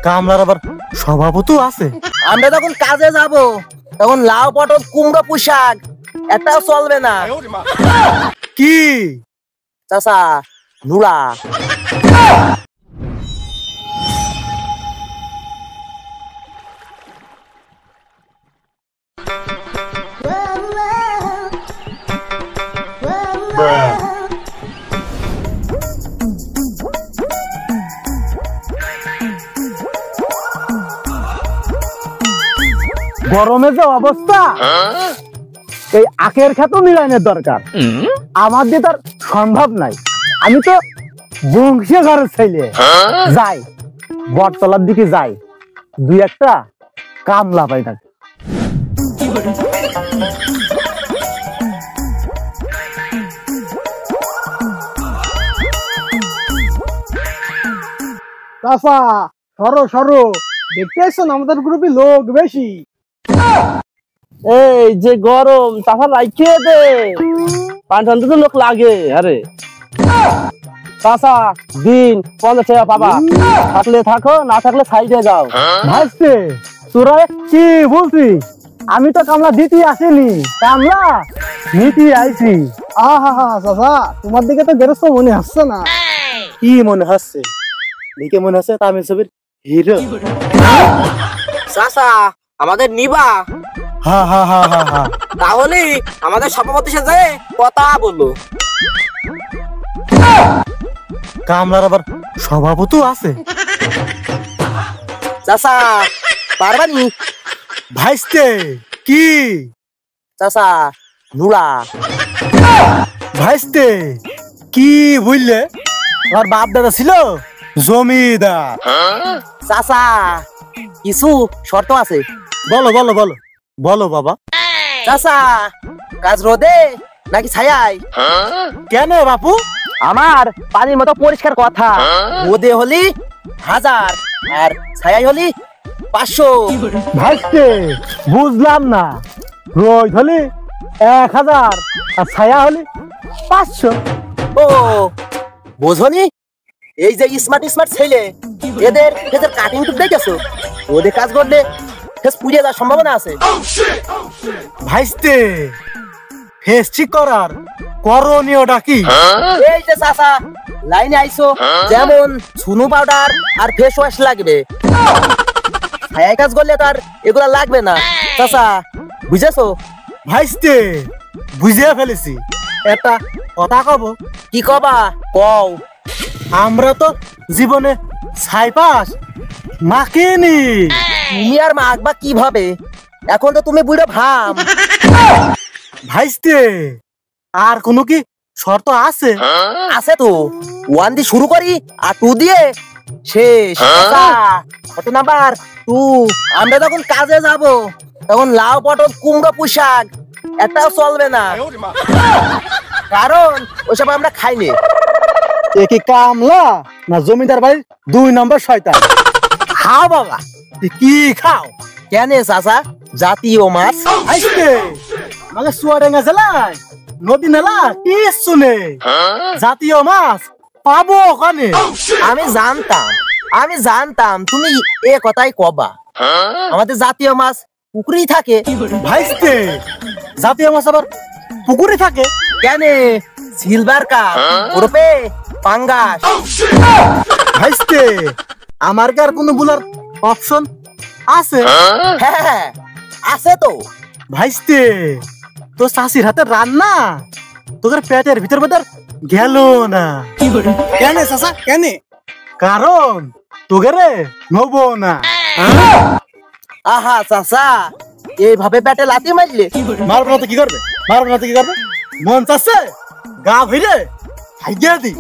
কামলার আবার সভাপতি আছে। আমরা যখন কাজে যাব তখন লাউ পটল কুমড়ো পুঁইশাক একটাও চলবে না। কি চাচা নুরা গরমে যে অবস্থা, এই আখের খেতেও নিলাইনের দরকার। আমার দিয়ে তার সম্ভব নাই। আমি তো বংশীয় ঘরের ছেলে, যাই বটতলার দিকে যাই, দুই একটা কামলা পাই থাকে। চাচা সরো সরো, দেখতে আসছেন আমাদের গ্রুপে লোক বেশি। এই যে গরম, চাচা রাখিয়ে দে, পানি তো লোক লাগে। আরে চাচা দিন 50 টাকা পাবা, থাকলে থাকো, না থাকলে সাইডে যাও। ভাইস্তে তোরা কি বলছিস? আমি তো কামলা দিতে আসিনি, কামলা নিতে আইছি। আহা হা চাচা, তোমার দিকে তো গেরস্ত মনে হচ্ছে না। কি মনে হচ্ছে? দেখে মনে হচ্ছে তামিল ছবির হিরো। চাচা আমাদের নিবা? হা হা হা হা হা। তাহলে আমাদের সভাপতির সাথে কথা বললো। কামলার আবার সভাপতি আছে। চাচা পারবানি? ভাইস্তে কি চাচা নুরা ভাইস্তে কি বুঝলে? আমার বাপ দাদা ছিল জমিদার। চাচা কিছু শর্ত আছে। বলো বলো বলো বলো বাবা। চাচা কাজ রোদে নাকি ছায়ায়? কেন বাপু? আমার পানির মতো পরিষ্কার কথা। রোদে হলি 1000 আর ছায়ায় হলি 500। ভাইস্তে বুঝলাম না, রোদ হলি 1000 আর ছায়া হলি 500। ও বোঝনি? এই যে স্মার্ট স্মার্ট ছেলে, এদের এদের কাটিং টুক দেখেছো? ওদের কাজ করলে ফেস পুড়িয়ে যাওয়ার সম্ভাবনা আছে। ভাইস্তে ফেস ঠিক করার করণীয়টা কি? এই যে চাচা লাইনে আইসো, যেমন সুনু পাউডার আর ফেস ওয়াশ লাগবে। ছায়ায় কাজ করলে তার এগুলা লাগবে না। চাচা বুঝেছো? ভাইস্তে বুঝে ফেলেছি। একটা কথা কব? কি কবা কও। আমরা তো জীবনে ছাইপাস মাখিনি। তুমি আর মাখবা কিভাবে? এখন তো তুমি বুড়ো ভাম। ভাইস্তে আর কোনো কি শর্ত আছে? আছে তো, 1 দিয়ে শুরু করি আর 2 দিয়ে শেষ। চাচা কত নাম্বার 2? আমরা যখন কাজে যাব তখন লাউ পটল কুমড়ো পুঁইশাক একটাও চলবে না, কারণ ওসব আমরা খাইনি। এ কি কামলা না জমিদার বাড়ির 2 নম্বর শয়তান? খাও বাবা, কি খাও? কেন চাচা? জাতীয় মাছ। ভাইস্তে আমাকে চুয়াডাঙ্গা জেলায় নদী নালা কিছু নেই, জাতীয় মাছ পাবো ওখানে। আমি জানতাম তুমি এ কথাই কবা। আমাদের জাতীয় মাছ পুকুরেই থাকে। ভাইস্তে জাতীয় মাছ আবার পুকুরে থাকে কেন? সিলভার কাপ ওরপে পাঙ্গাস। ভাইস্তে আমার কি আর কোনো বলার অপশন আছে? হ্যাঁ আছে তো। ভাইস্তে তো শাশির হাতে রান্না তোদের পেটের ভিতর ভেতর গেল না কেন চাচা কেন? কারণ তোকে রে নবো না। আহা চাচা এইভাবে পেটে লাথি মারলে মারবো না তো কি করবে? মারবো না তো কি করবে? মন চাচ্ছে গা ভিড়ে হাইগিয়া দি।